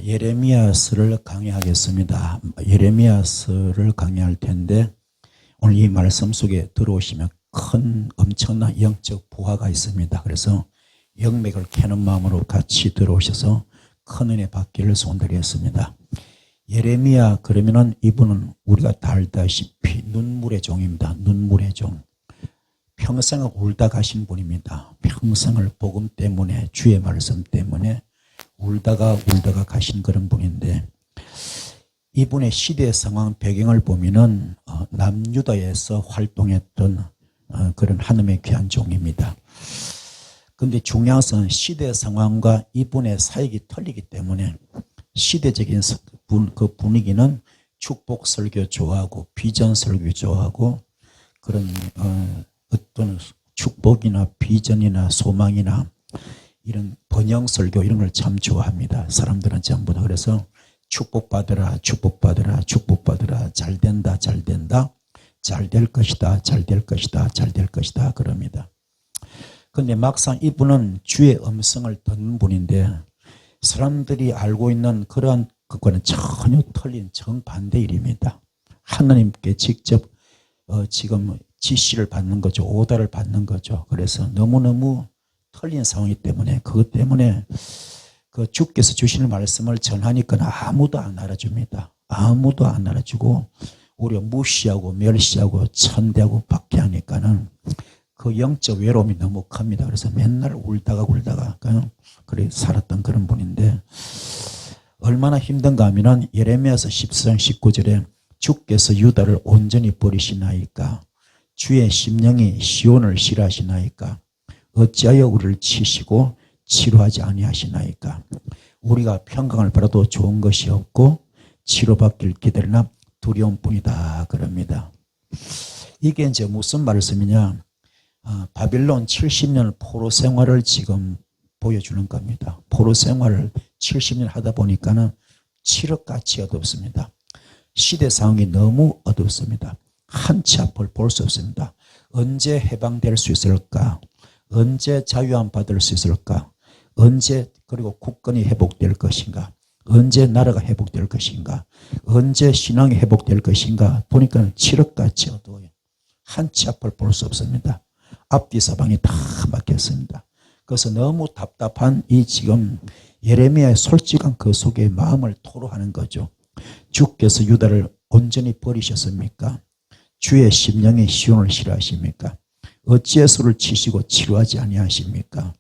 예레미야서를 강의하겠습니다. 예레미야서를 강의할 텐데 오늘 이 말씀 속에 들어오시면 엄청난 영적 보화가 있습니다. 그래서 영맥을 캐는 마음으로 같이 들어오셔서 큰 은혜 받기를 소원드리겠습니다. 예레미야 그러면은 이분은 우리가 다 알다시피 눈물의 종입니다. 눈물의 종. 평생을 울다 가신 분입니다. 평생을 복음 때문에 주의 말씀 때문에 울다가 가신 그런 분인데 이분의 시대 상황 배경을 보면은 남유다에서 활동했던 그런 하나님의 귀한 종입니다. 그런데 중요한 것은 시대 상황과 이분의 사역이 틀리기 때문에 시대적인 그 분위기는 축복 설교 좋아하고 비전 설교 좋아하고 그런 어떤 축복이나 비전이나 소망이나 이런 번영 설교 이런 걸 참 좋아합니다. 사람들은 전부 다. 그래서 축복받으라 축복받으라 축복받으라 잘된다 잘된다 잘될 것이다 잘될 것이다 잘될 것이다 그럽니다. 그런데 막상 이분은 주의 음성을 듣는 분인데 사람들이 알고 있는 그러한 그거는 전혀 틀린 정반대 일입니다. 하나님께 직접 지금 지시를 받는 거죠. 오다를 받는 거죠. 그래서 너무너무 틀린 상황이기 때문에 그것 때문에 그 주께서 주시는 말씀을 전하니까 아무도 안 알아줍니다. 아무도 안 알아주고 오히려 무시하고 멸시하고 천대하고 박해하니까는 그 영적 외로움이 너무 큽니다. 그래서 맨날 울다가 그냥 그래 살았던 그런 분인데 얼마나 힘든가 하면은 예레미야서 14장 19절에 주께서 유다를 온전히 버리시나이까 주의 심령이 시온을 싫어하시나이까 어찌하여 우리를 치시고 치료하지 아니하시나이까 우리가 평강을 받아도 좋은 것이 없고 치료받길 기다리나 두려움뿐이다 그럽니다. 이게 이제 무슨 말씀이냐 바빌론 70년 포로 생활을 지금 보여주는 겁니다. 포로 생활을 70년 하다 보니까는 칠흑같이 어둡습니다. 시대 상황이 너무 어둡습니다. 한치 앞을 볼 수 없습니다. 언제 해방될 수 있을까? 언제 자유함 받을 수 있을까? 언제 그리고 국권이 회복될 것인가? 언제 나라가 회복될 것인가? 언제 신앙이 회복될 것인가? 보니까 칠흑같이 어두워요. 한치 앞을 볼 수 없습니다. 앞뒤 사방이 다 막혔습니다. 그래서 너무 답답한 이 지금 예레미야의 솔직한 그 속에 마음을 토로하는 거죠. 주께서 유다를 온전히 버리셨습니까? 주의 심령이 시온을 싫어하십니까? 어찌해서 우리를 치시고 치료하지 아니하십니까?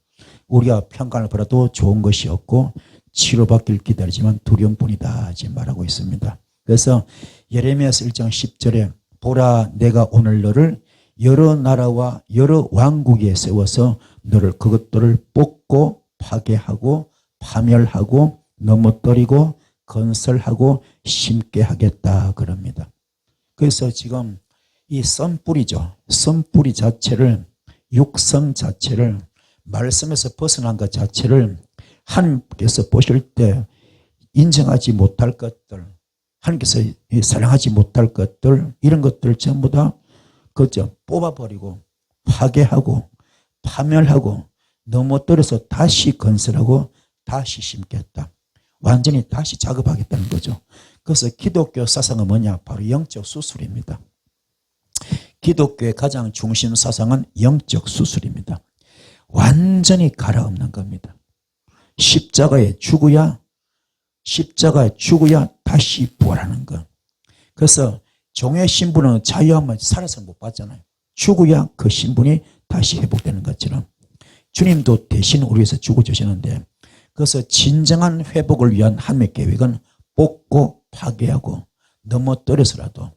우리가 평강을 받아도 좋은 것이 없고 치료받길 기다리지만 두려움뿐이다 지금 말하고 있습니다. 그래서 예레미야서 1장 10절에 보라 내가 오늘 너를 여러 나라와 여러 왕국에 세워서 너를 그것들을 뽑고 파괴하고 파멸하고 넘어뜨리고 건설하고 심게 하겠다 그럽니다. 그래서 지금 이 썬뿌리죠. 썬뿌리 자체를 육성 자체를 말씀에서 벗어난 것 자체를 하나님께서 보실 때 인정하지 못할 것들 하나님께서 사랑하지 못할 것들 이런 것들 전부 다 그저 뽑아버리고 파괴하고 파멸하고 넘어뜨려서 다시 건설하고 다시 심겠다. 완전히 다시 작업하겠다는 거죠. 그래서 기독교 사상은 뭐냐? 바로 영적 수술입니다. 기독교의 가장 중심 사상은 영적 수술입니다. 완전히 갈아엎는 겁니다. 십자가에 죽어야 다시 부활하는 것. 그래서 종의 신분은 자유함을 살아서 못 받잖아요. 죽어야 그 신분이 다시 회복되는 것처럼 주님도 대신 우리 위해서 죽어주시는데 그래서 진정한 회복을 위한 하나님의 계획은 뽑고 파괴하고 넘어뜨려서라도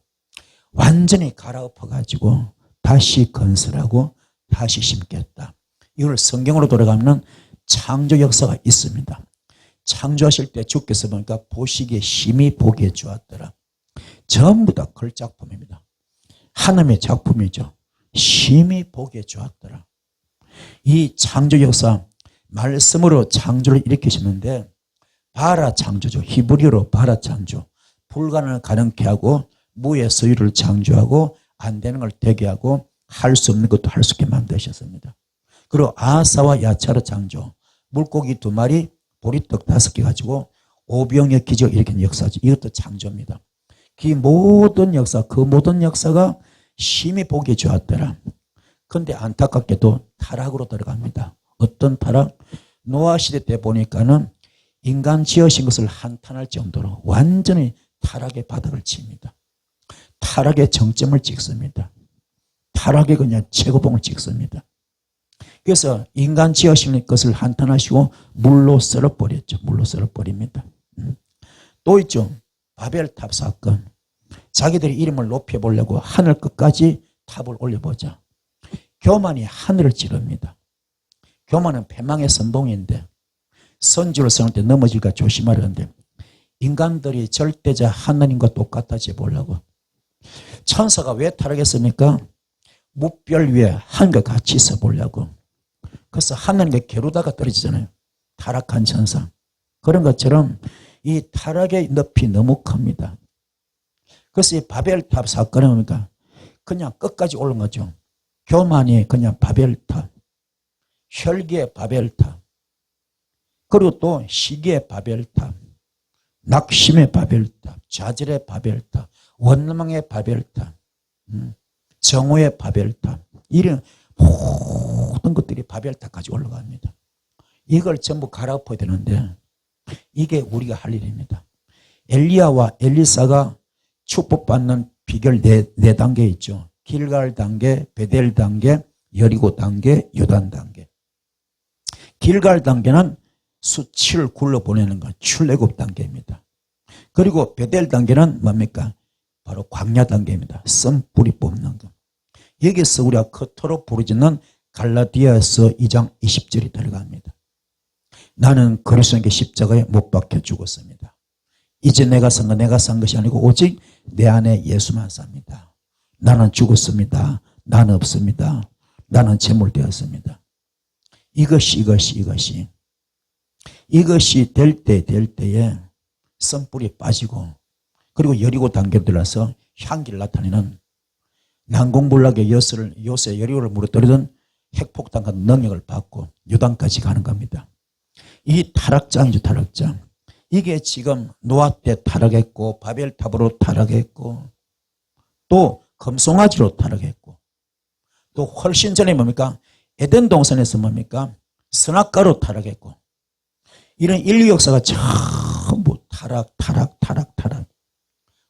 완전히 갈아엎어가지고 다시 건설하고 다시 심겠다. 이걸 성경으로 돌아가면 창조 역사가 있습니다. 창조하실 때 주께서 보니까 보시기에 심히 보기에 좋았더라. 전부 다 걸작품입니다. 하나님의 작품이죠. 심히 보기에 좋았더라. 이 창조 역사 말씀으로 창조를 일으키시는데 바라 창조죠. 히브리어로 바라 창조. 불가능을 가능케 하고 무의 소유를 창조하고 안 되는 걸 되게 하고 할 수 없는 것도 할 수 있게 만드셨습니다. 그리고 아사와 야차로 창조. 물고기 2마리 보리떡 5개 가지고 오병의 기적 일으킨 역사죠. 이것도 창조입니다. 그 모든 역사가 심히 보기 좋았더라. 그런데 안타깝게도 타락으로 들어갑니다. 어떤 타락? 노아 시대 때 보니까는 인간 지으신 것을 한탄할 정도로 완전히 타락의 바닥을 칩니다. 타락의 정점을 찍습니다. 타락의 그냥 최고봉을 찍습니다. 그래서 인간 지으신 것을 한탄하시고 물로 썰어버렸죠. 물로 썰어버립니다. 또 있죠. 바벨탑 사건. 자기들의 이름을 높여보려고 하늘 끝까지 탑을 올려보자. 교만이 하늘을 찌릅니다. 교만은 패망의 선봉인데 선주를 세울 때 넘어질까 조심하려는데 인간들이 절대자 하나님과 똑같아져 보려고. 천사가 왜 타락했습니까? 무별 위에 하늘과 같이 있어 보려고. 그래서 하나님과 겨루다가 떨어지잖아요. 타락한 천사. 그런 것처럼 이 타락의 늪이 너무 큽니다. 그래서 이 바벨탑 사건은 뭡니까? 그냥 끝까지 올른 거죠. 교만이 그냥 바벨탑, 혈기의 바벨탑, 그리고 또 시기의 바벨탑, 낙심의 바벨탑, 좌절의 바벨탑, 원망의 바벨탑, 정오의 바벨탑, 이런 모든 것들이 바벨탑까지 올라갑니다. 이걸 전부 갈아엎어야 되는데 이게 우리가 할 일입니다. 엘리야와 엘리사가 축복받는 비결 네 단계 있죠. 길갈 단계, 베델 단계, 여리고 단계, 요단 단계. 길갈 단계는 수치를 굴러보내는 것, 출애굽 단계입니다. 그리고 베델 단계는 뭡니까? 바로 광야 단계입니다. 썬뿌리 뽑는 것. 여기서 우리가 그토록 부르짖는 갈라디아서 2장 20절이 들어갑니다. 나는 그리스도께 십자가에 못 박혀 죽었습니다. 이제 내가 산 것이 아니고 오직 내 안에 예수만 삽니다. 나는 죽었습니다. 나는 없습니다. 나는 제물되었습니다. 이것이 될 때에 썬뿌리 빠지고 그리고 여리고 단계로 들어서 향기를 나타내는 난공불락의 요새 여리고를 무너뜨리던 핵폭탄 같은 능력을 받고 요단까지 가는 겁니다. 이 타락장이죠. 타락장. 이게 지금 노아 때 타락했고 바벨탑으로 타락했고 또 금송아지로 타락했고 또 훨씬 전에 뭡니까? 에덴 동산에서 뭡니까? 선악과로 타락했고 이런 인류 역사가 전부 타락.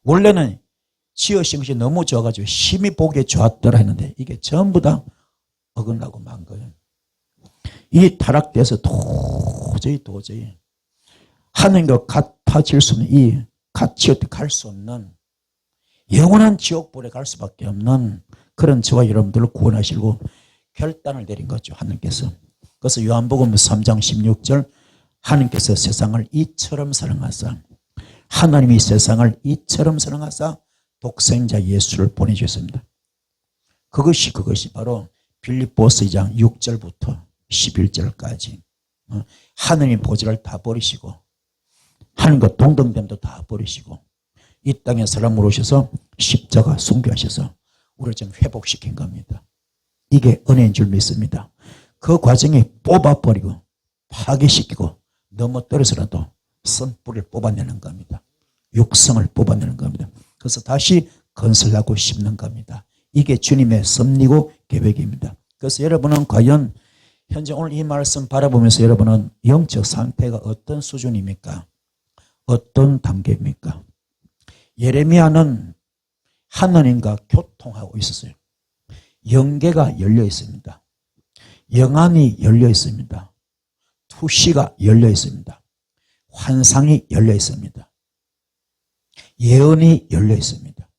원래는 지으신 것이 너무 좋아가지고 심히 보기에 좋았더라 했는데 이게 전부 다 어긋나고 만 거예요. 이 타락돼서 도저히 하나님과 같아질 수 없는 이 같이 어떻게 갈 수 없는 영원한 지옥불에 갈 수밖에 없는 그런 저와 여러분들을 구원하시고 결단을 내린 거죠. 하나님께서. 그래서 요한복음 3장 16절 하나님께서 세상을 이처럼 사랑하사 하나님이 세상을 이처럼 사랑하사 독생자 예수를 보내주셨습니다. 그것이 바로 빌립보서 2장 6절부터 11절까지 하나님 보좌를 다 버리시고 하나님과 동등됨도 다 버리시고 이 땅에 사람으로 오셔서 십자가 순교하셔서 우리를 좀 회복시킨 겁니다. 이게 은혜인 줄 믿습니다. 그 과정에 뽑아버리고 파괴시키고 넘어뜨려서라도 선뿌리를 뽑아내는 겁니다. 육성을 뽑아내는 겁니다. 그래서 다시 건설하고 심는 겁니다. 이게 주님의 섭리고 계획입니다. 그래서 여러분은 과연 현재 오늘 이 말씀 바라보면서 여러분은 영적 상태가 어떤 수준입니까? 어떤 단계입니까? 예레미야는 하나님과 교통하고 있었어요. 영계가 열려 있습니다. 영안이 열려 있습니다. 투시가 열려 있습니다. 환상이 열려 있습니다. 예언이 열려 있습니다.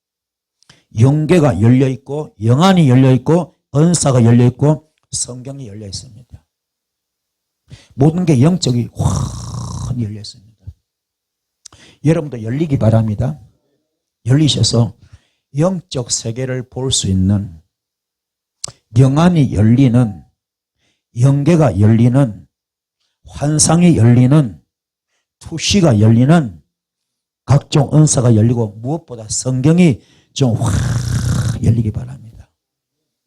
영계가 열려 있고 영안이 열려 있고 은사가 열려 있고 성경이 열려 있습니다. 모든 게 영적이 확 열려 있습니다. 여러분도 열리기 바랍니다. 열리셔서 영적 세계를 볼 수 있는 영안이 열리는 영계가 열리는 환상이 열리는 투시가 열리는 각종 은사가 열리고 무엇보다 성경이 좀 확 열리기 바랍니다.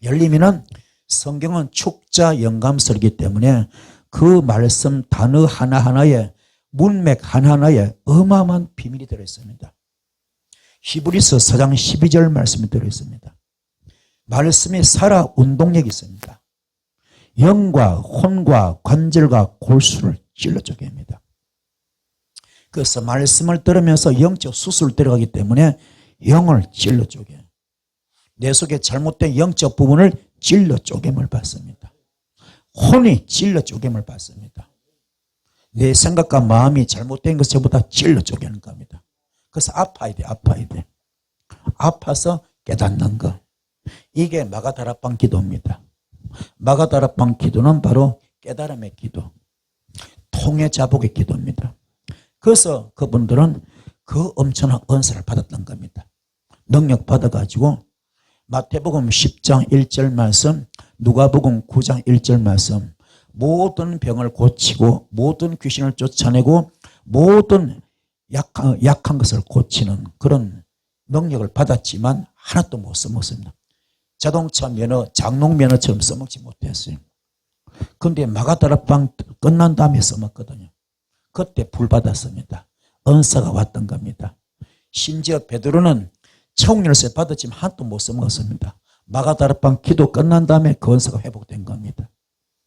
열리면은 성경은 축자 영감설이기 때문에 그 말씀 단어 하나하나에 문맥 하나하나에 어마어마한 비밀이 들어있습니다. 히브리서 4장 12절 말씀이 들어있습니다. 말씀이 살아 운동력이 있습니다. 영과 혼과 관절과 골수를 찔러 쪼갭니다. 그래서 말씀을 들으면서 영적 수술을 들어가기 때문에 영을 찔러 쪼개요. 내 속에 잘못된 영적 부분을 찔러 쪼갰을 받습니다. 혼이 찔러 쪼갰을 받습니다. 내 생각과 마음이 잘못된 것을 전부 다 찔러 쪼개는 겁니다. 그래서 아파야 돼, 아파야 돼. 아파서 깨닫는 거. 이게 마가다락방 기도입니다. 마가다락방 기도는 바로 깨달음의 기도, 통해 자복의 기도입니다. 그래서 그분들은 그 엄청난 은사를 받았던 겁니다. 능력 받아가지고 마태복음 10장 1절 말씀, 누가복음 9장 1절 말씀, 모든 병을 고치고 모든 귀신을 쫓아내고 모든 약한 것을 고치는 그런 능력을 받았지만 하나도 못 써먹습니다. 자동차 면허, 장롱 면허처럼 써먹지 못했어요. 그런데 마가다락방 끝난 다음에 써먹거든요. 그때 불 받았습니다. 은사가 왔던 겁니다. 심지어 베드로는 천국 열쇠 받았지만 하나도 못 써먹었습니다. 마가다락방 기도 끝난 다음에 그 은사가 회복된 겁니다.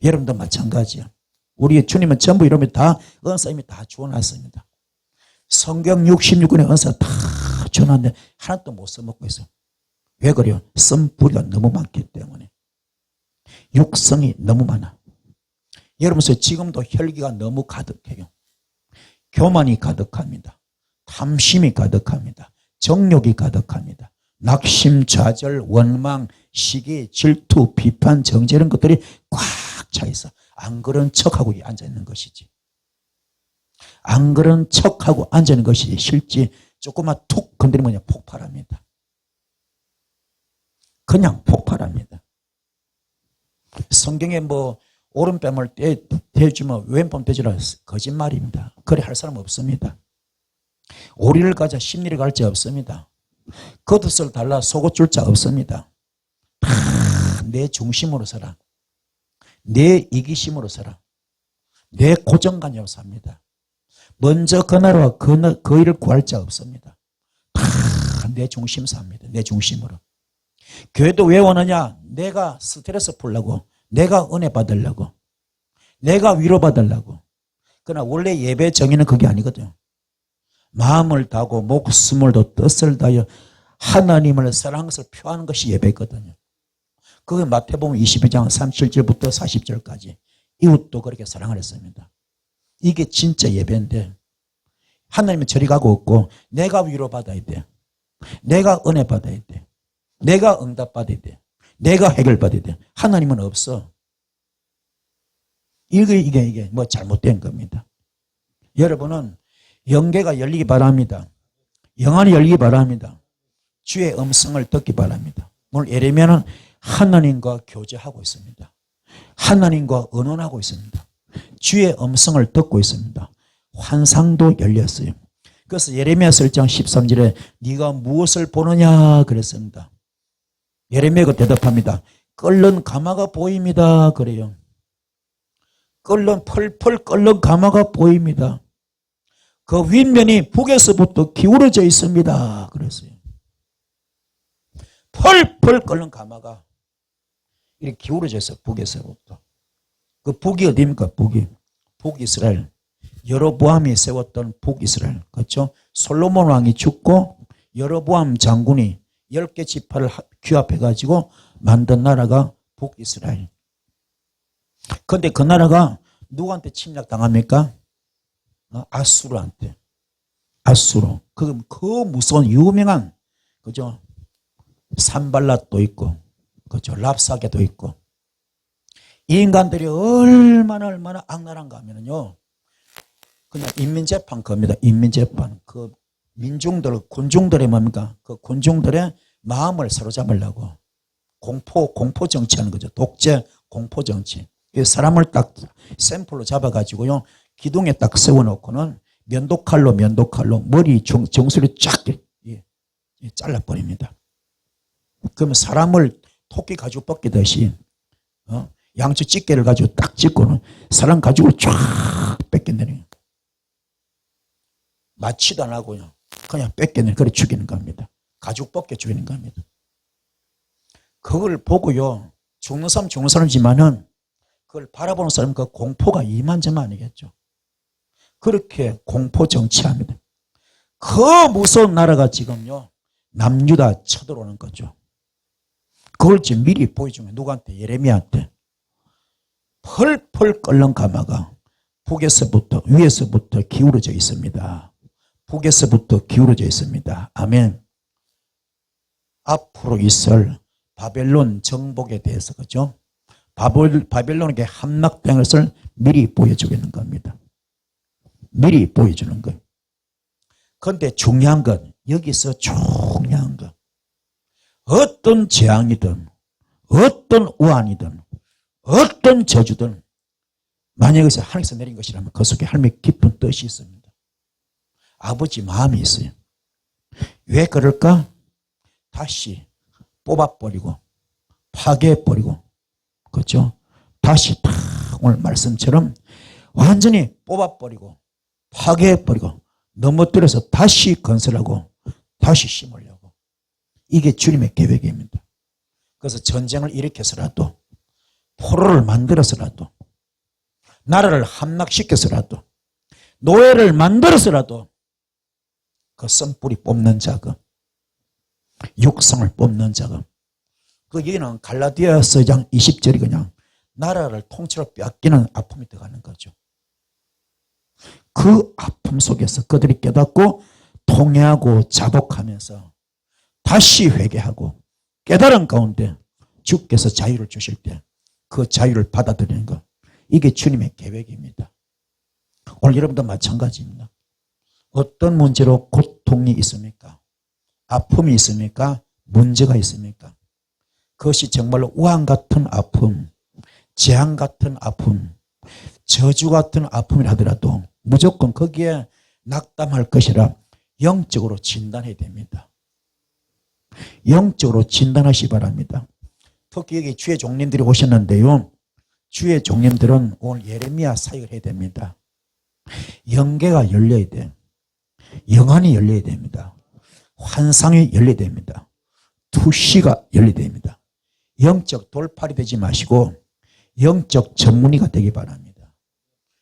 여러분도 마찬가지야. 우리 주님은 전부 이러면 다 은사 이미 다 주어놨습니다. 성경 66권의 은사 다 주어놨는데 하나도 못 써먹고 있어요. 왜 그래요? 쓴뿌리가 너무 많기 때문에. 육성이 너무 많아. 여러분 지금도 혈기가 너무 가득해요. 교만이 가득합니다. 탐심이 가득합니다. 정욕이 가득합니다. 낙심, 좌절, 원망, 시기, 질투, 비판, 정죄 이런 것들이 꽉 차 있어. 안 그런 척하고 앉아있는 것이지. 안 그런 척하고 앉아있는 것이지 실제 조금만 툭 건드리면 그냥 폭발합니다. 그냥 폭발합니다. 성경에 뭐 오른뺨을 대주면 왼뺨 대주라 거짓말입니다. 그래 할 사람 없습니다. 오리를 가자 심리를 갈자 없습니다. 겉옷을 달라 속옷 줄 자 없습니다. 다 내 중심으로 살아. 내 이기심으로 살아. 내 고정관념으로 삽니다. 먼저 그 나라와 그 일을 구할 자 없습니다. 다 내 중심 삽니다. 내 중심으로. 교회도 왜 오느냐? 내가 스트레스 풀려고, 내가 은혜 받으려고, 내가 위로받으려고. 그러나 원래 예배 정의는 그게 아니거든요. 마음을 다하고 목숨을 더 뜻을 다하여 하나님을 사랑하는 것을 표하는 것이 예배거든요. 그게 마태복음 22장 37절부터 40절까지 이웃도 그렇게 사랑하랬습니다. 이게 진짜 예배인데 하나님은 저리 가고 없고 내가 위로받아야 돼. 내가 은혜 받아야 돼. 내가 응답받아야 돼. 내가 해결받아야 돼. 하나님은 없어. 이게 뭐 잘못된 겁니다. 여러분은 영계가 열리기 바랍니다. 영안이 열리기 바랍니다. 주의 음성을 듣기 바랍니다. 오늘 예레미야는 하나님과 교제하고 있습니다. 하나님과 의논하고 있습니다. 주의 음성을 듣고 있습니다. 환상도 열렸어요. 그래서 예레미야서 1장 13절에 네가 무엇을 보느냐 그랬습니다. 예레미야가 대답합니다. 끓는 가마가 보입니다. 그래요. 펄펄 끓는 가마가 보입니다. 그 윗면이 북에서부터 기울어져 있습니다. 그랬어요. 펄펄 끓는 가마가 이렇게 기울어져 있어요. 북에서부터. 그 북이 어디입니까? 북이스라엘. 여로보암이 세웠던 북이스라엘. 그렇죠? 솔로몬 왕이 죽고 여로보암 장군이 10개 지파를 규합해가지고 만든 나라가 북이스라엘. 그런데 그 나라가 누구한테 침략당합니까? 아수르한테. 아수르. 그 무서운 유명한, 그죠? 산발랏도 있고, 그죠? 랍사게도 있고. 이 인간들이 얼마나 악랄한가 하면요. 그냥 인민재판 겁니다. 인민재판. 그 군중들의 뭡니까? 그 군중들의 마음을 사로잡으려고. 공포 정치하는 거죠. 독재, 공포 정치. 이 사람을 딱 샘플로 잡아가지고요. 기둥에 딱 세워놓고는 면도칼로 머리 정수리 쫙 잘라버립니다. 그러면 사람을 토끼 가죽 벗기듯이 양치 집게를 가지고 딱 찢고는 사람 가죽을 쫙 뺏겨내는 거예요. 마취도 안 하고요. 그냥 뺏겨내 그래 죽이는 겁니다. 가죽 벗겨 죽이는 겁니다. 그걸 보고요. 죽는 사람이지만은 그걸 바라보는 사람 그 공포가 이만저만 아니겠죠. 그렇게 공포 정치합니다. 그 무서운 나라가 지금요. 남유다 쳐들어오는 거죠. 그걸 지금 미리 보여주면 누구한테? 예레미야한테. 펄펄 끓는 가마가 북에서부터 위에서부터 기울어져 있습니다. 북에서부터 기울어져 있습니다. 아멘. 앞으로 있을 바벨론 정복에 대해서 그죠? 바벨론에게 함락된 것을 미리 보여주는 겁니다. 미리 보여주는 거예요. 그런데 중요한 건 여기서 중요한 건 어떤 재앙이든 어떤 우환이든 어떤 저주든 만약에 하늘에서 내린 것이라면 그 속에 하나님의 깊은 뜻이 있습니다. 아버지 마음이 있어요. 왜 그럴까? 다시 뽑아버리고 파괴해버리고 그렇죠? 다시 다 오늘 말씀처럼 완전히 뽑아버리고 파괴해버리고 넘어뜨려서 다시 건설하고 다시 심으려고. 이게 주님의 계획입니다. 그래서 전쟁을 일으켜서라도 포로를 만들어서라도 나라를 함락시켜서라도 노예를 만들어서라도 그 썬뿌리 뽑는 작업, 육성을 뽑는 작업. 그 얘기는 갈라디아서 장 20절이 그냥 나라를 통째로 뺏기는 아픔이 들어가는 거죠. 그 아픔 속에서 그들이 깨닫고 통회하고 자복하면서 다시 회개하고 깨달은 가운데 주께서 자유를 주실 때 그 자유를 받아들이는 것. 이게 주님의 계획입니다. 오늘 여러분도 마찬가지입니다. 어떤 문제로 고통이 있습니까? 아픔이 있습니까? 문제가 있습니까? 그것이 정말로 우환 같은 아픔, 재앙 같은 아픔, 저주 같은 아픔이라 하더라도 무조건 거기에 낙담할 것이라 영적으로 진단해야 됩니다. 영적으로 진단하시 바랍니다. 특히 여기 주의 종님들이 오셨는데요. 주의 종님들은 오늘 예레미야 사역을 해야 됩니다. 영계가 열려야 돼. 영안이 열려야 됩니다. 환상이 열려야 됩니다. 투시가 열려야 됩니다. 영적 돌팔이 되지 마시고 영적 전문의가 되기 바랍니다.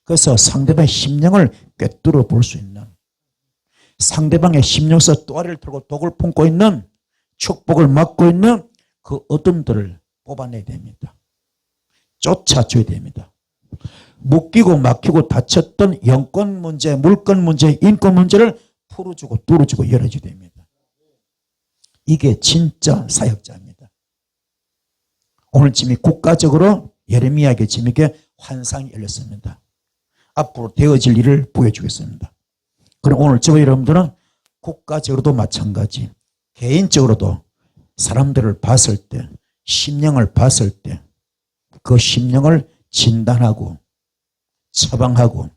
그래서 상대방의 심령을 꿰뚫어 볼 수 있는, 상대방의 심령에서 또아리를 털고 독을 품고 있는, 축복을 막고 있는 그 어둠들을 뽑아내야 됩니다. 쫓아줘야 됩니다. 묶이고 막히고 다쳤던 영권 문제, 물권 문제, 인권 문제를 풀어주고 뚫어주고 열어줘야 됩니다. 이게 진짜 사역자입니다. 오늘 지금 국가적으로 예레미야에게 지금 이렇게 환상이 열렸습니다. 앞으로 되어질 일을 보여주겠습니다. 그럼 오늘 저와 여러분들은 국가적으로도 마찬가지, 개인적으로도 사람들을 봤을 때, 심령을 봤을 때 그 심령을 진단하고 처방하고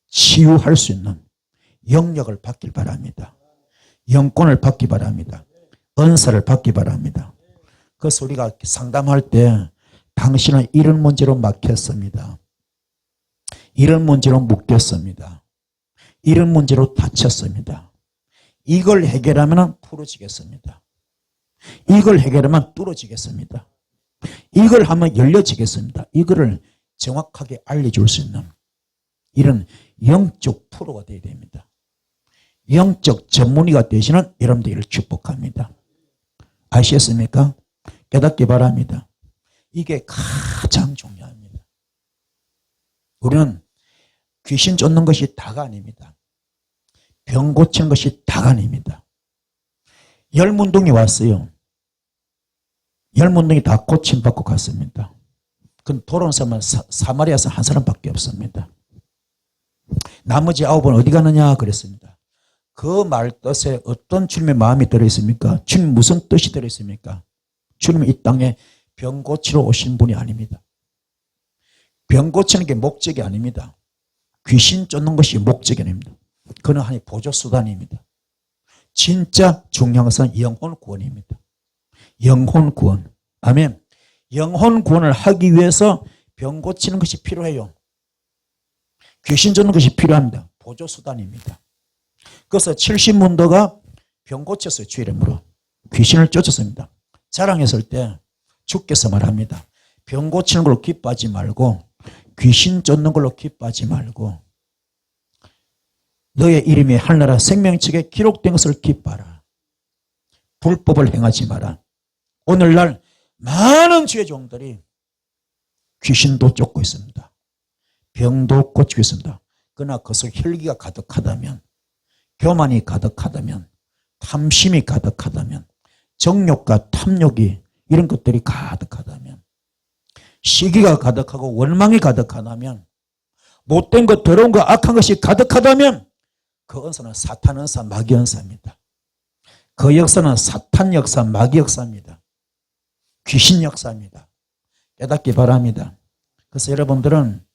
치유할 수 있는 영역을 받길 바랍니다. 영권을 받기 바랍니다. 은사를 받기 바랍니다. 그래서 우리가 상담할 때 당신은 이런 문제로 막혔습니다. 이런 문제로 묶였습니다. 이런 문제로 다쳤습니다. 이걸 해결하면 풀어지겠습니다. 이걸 해결하면 뚫어지겠습니다. 이걸 하면 열려지겠습니다. 이거를 정확하게 알려줄 수 있는 이런 영적 프로가 되어야 됩니다. 영적 전문의가 되시는 여러분들을 축복합니다. 아시겠습니까? 깨닫기 바랍니다. 이게 가장 중요합니다. 우리는 귀신 쫓는 것이 다가 아닙니다. 병 고치는 것이 다가 아닙니다. 열문동이 왔어요. 열문동이 다 고침받고 갔습니다. 그럼 돌아온 사람은 사마리아에서 한 사람밖에 없습니다. 나머지 9은 어디 가느냐 그랬습니다. 그 말 뜻에 어떤 주님의 마음이 들어있습니까? 주님 무슨 뜻이 들어있습니까? 주님은 이 땅에 병 고치러 오신 분이 아닙니다. 병 고치는 게 목적이 아닙니다. 귀신 쫓는 것이 목적이 아닙니다. 그는 하나의 보조수단입니다. 진짜 중요한 것은 영혼 구원입니다. 영혼 구원. 아멘. 영혼 구원을 하기 위해서 병 고치는 것이 필요해요. 귀신 쫓는 것이 필요합니다. 보조수단입니다. 그래서 70문도가 병 고쳤어요. 주 이름으로. 귀신을 쫓았습니다. 자랑했을 때 주께서 말합니다. 병 고치는 걸로 기뻐하지 말고 귀신 쫓는 걸로 기뻐하지 말고 너의 이름이 하늘나라 생명책에 기록된 것을 기뻐하라. 불법을 행하지 마라. 오늘날 많은 주의 종들이 귀신도 쫓고 있습니다. 병도 고치고 있습니다. 그러나 그것을 혈기가 가득하다면, 교만이 가득하다면, 탐심이 가득하다면, 정욕과 탐욕이 이런 것들이 가득하다면, 시기가 가득하고 원망이 가득하다면, 못된 것, 더러운 것, 악한 것이 가득하다면 그 은사는 사탄 은사, 마귀 은사입니다. 그 역사는 사탄 역사, 마귀 역사입니다. 귀신 역사입니다. 깨닫기 바랍니다. 그래서 여러분들은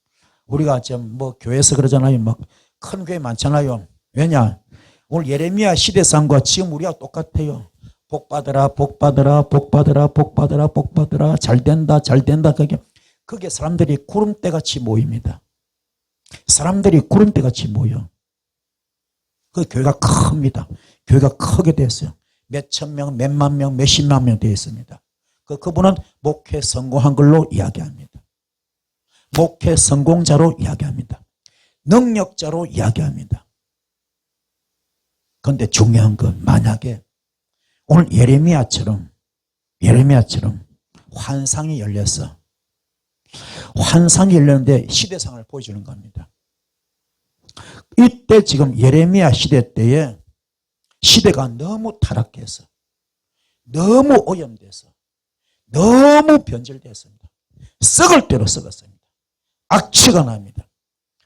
우리가 지금 뭐 교회에서 그러잖아요. 막 큰 교회 많잖아요. 왜냐? 오늘 예레미야 시대상과 지금 우리가 똑같아요. 복 받으라, 복 받으라, 복 받으라, 복 받으라, 복 받으라. 잘 된다, 잘 된다. 그게 사람들이 구름대같이 모입니다. 사람들이 구름대같이 모여. 그 교회가 큽니다. 교회가 크게 됐어요. 몇천 명, 몇만 명, 몇십만 명 되어 있습니다. 그분은 목회 성공한 걸로 이야기합니다. 목회 성공자로 이야기합니다. 능력자로 이야기합니다. 그런데 중요한 건 만약에 오늘 예레미야처럼 환상이 열렸어. 환상이 열렸는데 시대상을 보여주는 겁니다. 이때 지금 예레미야 시대 때에 시대가 너무 타락해서 너무 오염돼서 너무 변질됐습니다. 썩을 대로 썩었습니다. 악취가 납니다.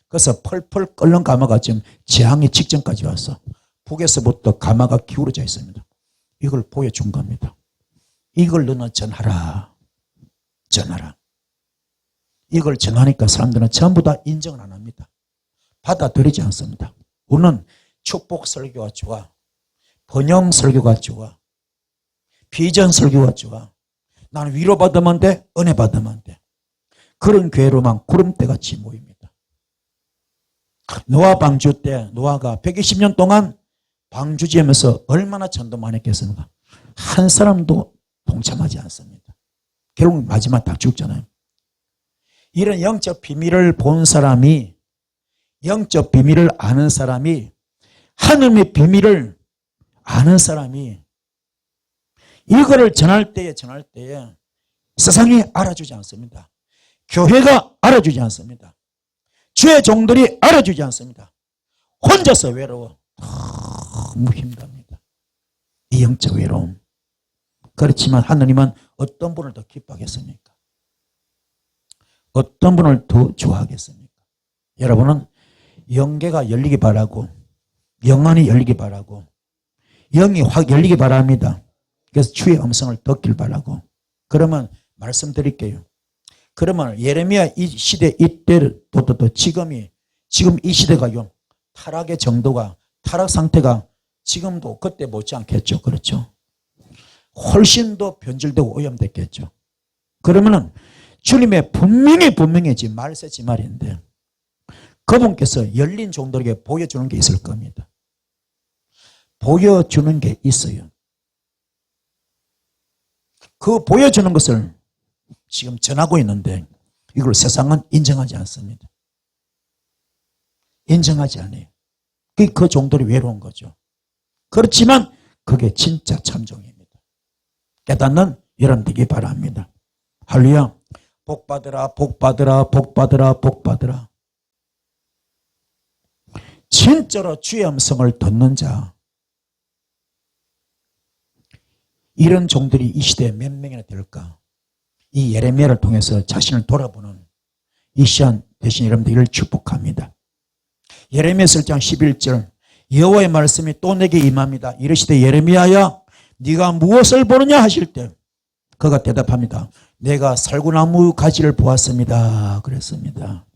그래서 펄펄 끓는 가마가 지금 재앙의 직전까지 와서 북에서부터 가마가 기울어져 있습니다. 이걸 보여준 겁니다. 이걸 너는 전하라. 전하라. 이걸 전하니까 사람들은 전부 다 인정을 안 합니다. 받아들이지 않습니다. 우리는 축복 설교가 좋아. 번영 설교가 좋아. 비전 설교가 좋아. 나는 위로받으면 돼. 은혜 받으면 돼. 그런 교회로만 구름대같이 모입니다. 노아 방주 때 노아가 120년 동안 방주지하면서 얼마나 전도 많이 했겠습니까? 한 사람도 동참하지 않습니다. 결국 마지막 다 죽잖아요. 이런 영적 비밀을 본 사람이, 영적 비밀을 아는 사람이, 하나님의 비밀을 아는 사람이 이거를 전할 때에 세상이 알아주지 않습니다. 교회가 알아주지 않습니다. 주의 종들이 알아주지 않습니다. 혼자서 외로워. 너무 힘듭니다. 이 영적 외로움. 그렇지만 하느님은 어떤 분을 더 기뻐하겠습니까? 어떤 분을 더 좋아하겠습니까? 여러분은 영계가 열리기 바라고, 영안이 열리기 바라고, 영이 확 열리기 바랍니다. 그래서 주의 음성을 듣길 바라고. 그러면 말씀드릴게요. 그러면 예레미야 이 시대 이때부터 지금 이 시대가요, 타락의 정도가, 타락 상태가 지금도 그때 못지않겠죠. 그렇죠? 훨씬 더 변질되고 오염됐겠죠. 그러면은 주님의 분명히 지금 말세지 말인데 그분께서 열린 종들에게 보여주는 게 있을 겁니다. 보여주는 게 있어요. 그 보여주는 것을 지금 전하고 있는데 이걸 세상은 인정하지 않습니다. 인정하지 않아요. 그 종들이 외로운 거죠. 그렇지만 그게 진짜 참종입니다. 깨닫는 여러분 되기 바랍니다. 할렐루야. 복 받으라, 복 받으라, 복 받으라, 복 받으라. 진짜로 주의 음성을 듣는 자, 이런 종들이 이 시대에 몇 명이나 될까? 이 예레미야를 통해서 자신을 돌아보는 이 시간 대신 여러분들을 축복합니다. 예레미야 1장 11절 여호와의 말씀이 또 내게 임합니다. 이르시되 예레미야야 네가 무엇을 보느냐 하실 때 그가 대답합니다. 내가 살구나무 가지를 보았습니다. 그랬습니다.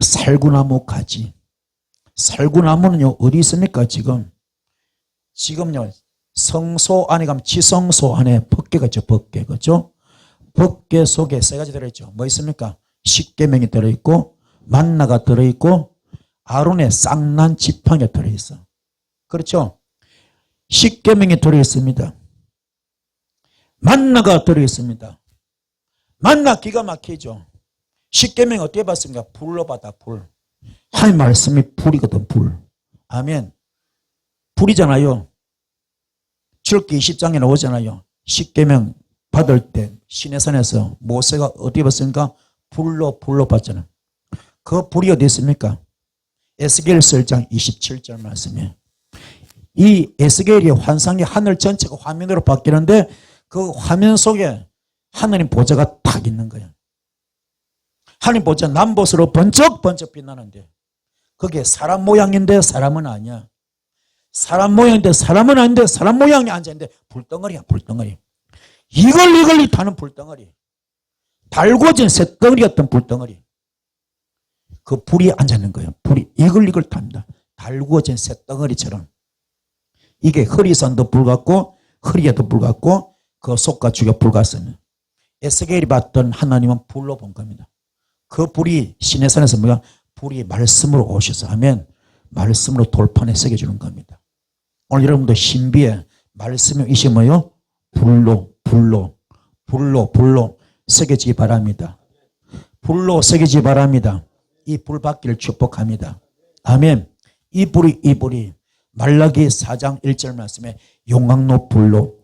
살구나무 가지. 살구나무는요 어디 있습니까? 지금요 성소 안에 가면 지성소 안에 법궤가 있죠. 법궤. 그렇죠? 법궤 속에 세 가지 들어있죠. 뭐 있습니까? 십계명이 들어있고 만나가 들어있고 아론의 쌍난 지팡이가 들어있어. 그렇죠? 십계명이 들어있습니다. 만나가 들어있습니다. 만나 기가 막히죠. 십계명 어떻게 받습니까? 불로 받아, 불. 하나님 말씀이 불이거든, 불. 아멘. 불이잖아요. 출애굽기 20장에 나오잖아요. 십계명 받을 때 시내산에서 모세가 어떻게 받습니까? 불로 받잖아요. 그 불이 어디 있습니까? 에스겔서 1장 27절 말씀이에요. 이 에스겔의 환상이 하늘 전체가 화면으로 바뀌는데 그 화면 속에 하나님 보좌가 딱 있는 거예요. 하나님 보좌 남보스로 번쩍번쩍 빛나는데 그게 사람 모양인데 사람은 아니야. 사람 모양인데 사람은 아닌데 사람 모양이 앉아있는데 불덩어리야, 불덩어리. 이글이글이 타는 불덩어리. 달궈진 쇳덩어리 같은 불덩어리. 그 불이 앉아있는 거예요. 불이 이글이글 탑니다. 달구어진 쇳덩어리처럼. 이게 허리선도 불 같고 허리에도 불 같고 그 속과 죽여 불 같습니다. 에스겔이 봤던 하나님은 불로 본 겁니다. 그 불이 시내산에서 뭐야? 불이 말씀으로 오셔서 하면 말씀으로 돌판에 새겨주는 겁니다. 오늘 여러분도 신비에 말씀이 이시 뭐요? 불로 새겨지기 바랍니다. 불로 새겨지기 바랍니다. 이 불 받기를 축복합니다. 아멘. 이 불이 말라기 4장 1절 말씀에 용광로 불로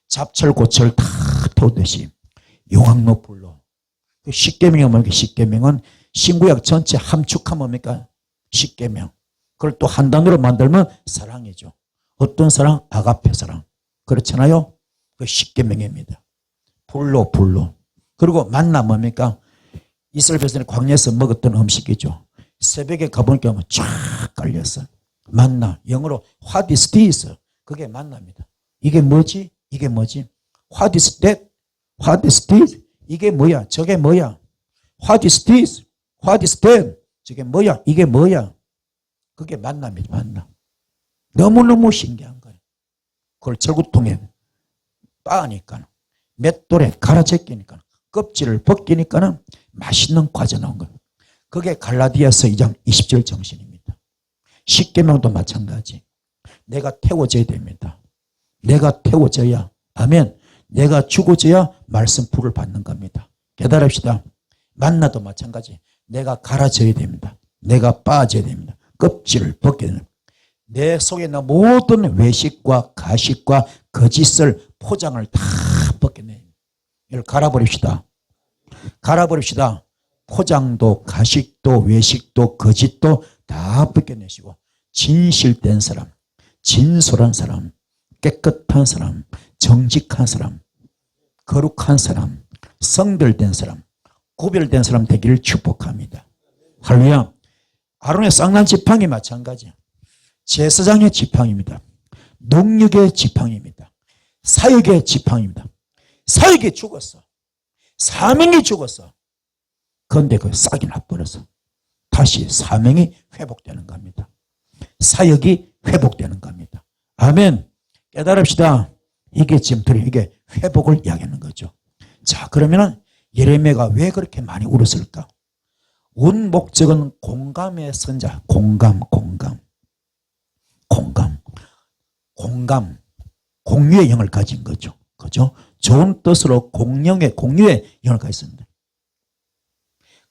잡철고철 다 태우듯이 용광로 불로. 십계명이 뭡니까? 십계명은 신구약 전체 함축하면 뭡니까? 십계명. 그걸 또 한 단어로 만들면 사랑이죠. 어떤 사랑? 아가페 사랑. 그렇잖아요. 그 십계명입니다. 불로. 그리고 만나 뭡니까? 이스라엘 백성이 광야에서 먹었던 음식이죠. 새벽에 가보니까 쫙 깔렸어. 만나. 영어로 what is this? 그게 만나입니다. 이게 뭐지? What is that? What is this? 이게 뭐야? 저게 뭐야? What is this? What is that? 저게 뭐야? 이게 뭐야? 그게 만남이죠. 만남. 너무너무 신기한 거예요. 그걸 절구통에 빻으니까 맷돌에 갈아 제끼니까 껍질을 벗기니까는 맛있는 과자 나온 거예요. 그게 갈라디아서 2장 20절 정신입니다. 십계명도 마찬가지. 내가 태워져야 됩니다. 내가 태워져야, 아멘. 내가 죽어져야 말씀 불을 받는 겁니다. 깨달읍시다. 만나도 마찬가지. 내가 갈아져야 됩니다. 내가 빠져야 됩니다. 껍질을 벗겨야 됩니다. 내 속에 있는 모든 외식과 가식과 거짓을 포장을 다 벗겨내요. 이걸 갈아버립시다. 포장도 가식도 외식도 거짓도 다 벗겨내시고 진실된 사람, 진솔한 사람, 깨끗한 사람, 정직한 사람, 거룩한 사람, 성별된 사람, 구별된 사람 되기를 축복합니다. 할렐루야. 아론의 쌍난 지팡이 마찬가지야. 제사장의 지팡이입니다. 능력의 지팡이입니다. 사역의 지팡이입니다. 사역이 죽었어. 사명이 죽었어. 그런데 그 싹이 나버려서 다시 사명이 회복되는 겁니다. 사역이 회복되는 겁니다. 아멘. 깨달읍시다. 이게 지금 이게 회복을 이야기하는 거죠. 자, 그러면은 예레미야가 왜 그렇게 많이 울었을까? 운 목적은 공감의 선자. 공감. 공유의 영을 가진 거죠. 그죠? 좋은 뜻으로 공유의 영을 가졌습니다.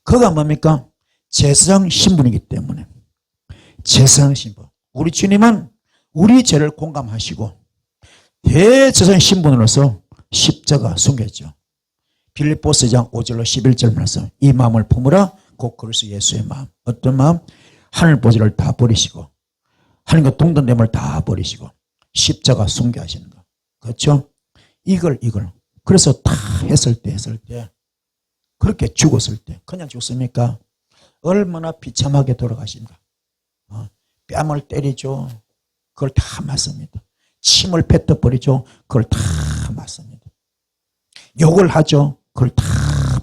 그가 뭡니까? 제사장 신분이기 때문에. 제사장 신분. 우리 주님은 우리 죄를 공감하시고 대제사장 신분으로서 십자가 숨겼죠. 빌립보서 2장 5절로 11절 말씀. 이 마음을 품으라. 곧 그리스도 예수의 마음. 어떤 마음? 하늘 보좌를 다 버리시고 하나님과 동등됨을 다 버리시고 십자가 순교하시는 거. 그렇죠? 이걸. 그래서 다 했을 때 그렇게 죽었을 때 그냥 죽습니까? 얼마나 비참하게 돌아가신가. 뺨을 때리죠. 그걸 다 맞습니다. 침을 뱉어버리죠. 그걸 다 맞습니다. 욕을 하죠. 그걸 다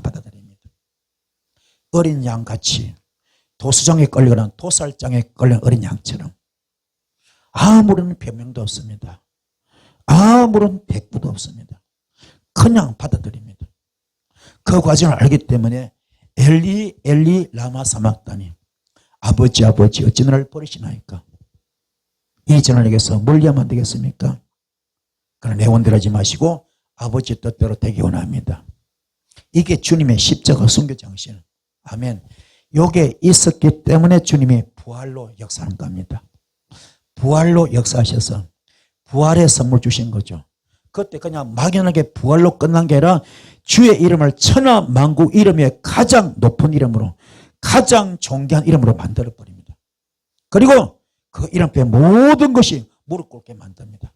받아들입니다. 어린 양같이 도수장에 끌려가는 도살장에 끌려간 어린 양처럼 아무런 변명도 없습니다. 아무런 대꾸도 없습니다. 그냥 받아들입니다. 그 과정을 알기 때문에 엘리 라마 사막다니 아버지 어찌 나를 버리시나이까. 이 저널에게서 멀리하면 안 되겠습니까? 그러나 내 원대로 하지 마시고 아버지 뜻대로 되기 원합니다. 이게 주님의 십자가 순교 정신. 아멘. 요게 있었기 때문에 주님이 부활로 역사하는 겁니다. 부활로 역사하셔서 부활의 선물 주신 거죠. 그때 그냥 막연하게 부활로 끝난 게 아니라 주의 이름을 천하 만국 이름의 가장 높은 이름으로, 가장 존귀한 이름으로 만들어버립니다. 그리고 그 이름 앞에 모든 것이 무릎 꿇게 만듭니다.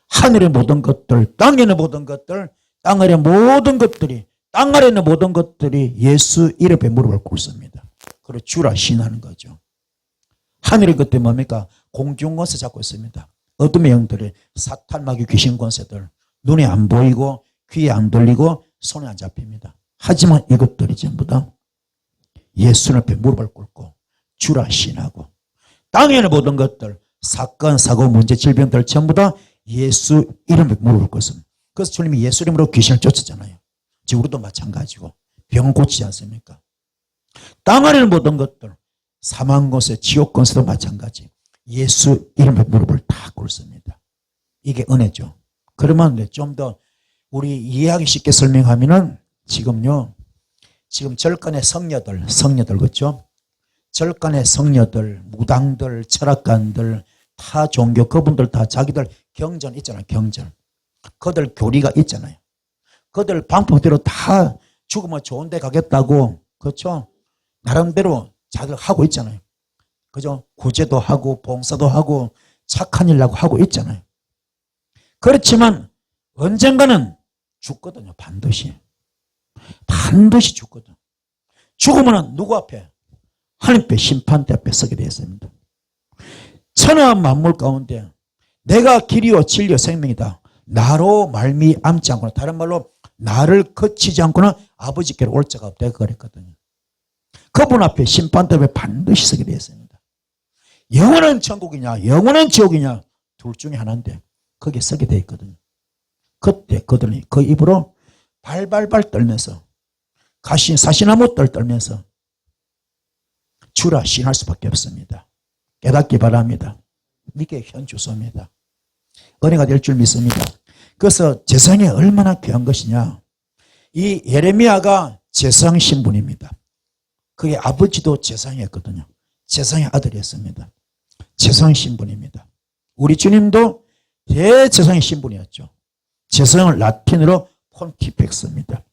하늘의 모든 것들, 땅에 있는 모든 것들, 땅 아래 모든 것들이, 땅 아래 있는 모든 것들이 예수 이름 앞에 무릎을 꿇습니다. 그리고 주라 신하는 거죠. 하늘의 것들이 뭡니까? 공중 권세 잡고 있습니다. 어둠의 영들이, 사탄, 마귀, 귀신 권세들, 눈에 안 보이고 귀에 안 들리고 손에 안 잡힙니다. 하지만 이것들이 전부 다 예수 앞에 무릎을 꿇고 주라 신하고, 땅에 있는 모든 것들, 사건, 사고, 문제, 질병들 전부 다 예수 이름에 무릎을 꿇습니다. 그래서 주님이 예수 이름으로 귀신을 쫓았잖아요. 지금 우리도 마찬가지고 병 고치지 않습니까? 땅 아래 있는 모든 것들, 사망 권세, 지옥 권세도 마찬가지. 예수 이름에 무릎을 다 꿇습니다. 이게 은혜죠. 그러면 좀 더 우리 이해하기 쉽게 설명하면은 지금 절간의 성녀들 그렇죠? 절간의 성녀들, 무당들, 철학가들, 타 종교 그분들 다 자기들 경전 있잖아요. 경전. 그들 교리가 있잖아요. 그들 방법대로 다 죽으면 좋은 데 가겠다고, 그렇죠? 나름대로 자기들 하고 있잖아요. 그죠? 구제도 하고 봉사도 하고 착한 일하고 하고 있잖아요. 그렇지만 언젠가는 죽거든요. 반드시 죽거든. 죽으면 누구 앞에? 하나님 앞에, 심판대 앞에 서게 되어 있습니다. 천하 만물 가운데 내가 길이요 진리요 생명이다. 나로 말미암지 않거나, 다른 말로 나를 거치지 않고는 아버지께로 올 자가 없다 그랬거든요. 그분 앞에, 심판대 앞에 반드시 서게 되어 있습니다. 영원한 천국이냐 영원한 지옥이냐 둘 중에 하나인데 거기에 서게 되어 있거든요. 그때 그들이 그 입으로 발발발 떨면서 사시나무 떨면서 주라 신할 수밖에 없습니다. 깨닫기 바랍니다. 이게 현주소입니다. 은혜가 될 줄 믿습니다. 그래서 재상이 얼마나 귀한 것이냐. 이 예레미야가 재상 신분입니다. 그게 아버지도 재상이었거든요. 재상의 아들이었습니다. 재상 신분입니다. 우리 주님도 대재상의 신분이었죠. 재상을 라틴어로 폰티펙스입니다.